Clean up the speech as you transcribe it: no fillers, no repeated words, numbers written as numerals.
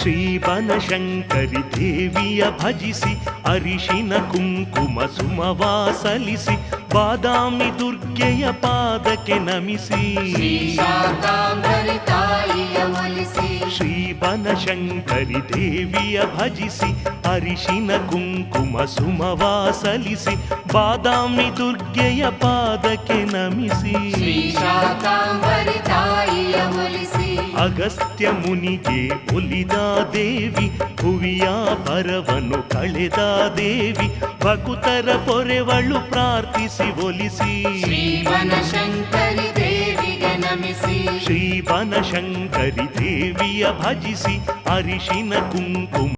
ಶ್ರೀ ಬನಶಂಕರಿ ದೇವಿಯ ಭಜಿಸಿ ಅರಿಶಿನ ಕುಂಕುಮ ಸುಮವಾ ಸಲ್ಲಿಸಿ ಬಾದಾಮಿ ದುರ್ಗೆಯ ಪಾದಕ್ಕೆ ನಮಿಸಿ ಶ್ರೀ ಬನಶಂಕರಿ ದೇವಿಯ ಭಜಿಸಿ ಅರಿಶಿನ ಕುಂಕುಮ ಸುಮವಾ ಸಲ್ಲಿಸಿ ಬಾದಾಮಿ ದುರ್ಗೆಯ ಪಾದಕ್ಕೆ ನಮಿಸಿ ಅಗಸ್ತ್ಯ ಮುನಿಗೆ ಒಲಿದ ದೇವಿ ಭುವಿಯ ಪರವನ್ನು ಕಳೆದ ದೇವಿ ಭಕುತರ ಪೊರೆವಳು ಪ್ರಾರ್ಥಿಸಿ ಒಲಿಸಿ ಶ್ರೀ ಬನಶಂಕರಿ ದೇವಿಗೆ ನಮಿಸಿ ಶ್ರೀ ಬನಶಂಕರಿ ದೇವಿಯ ಭಜಿಸಿ ಅರಿಶಿನ ಕುಂಕುಮ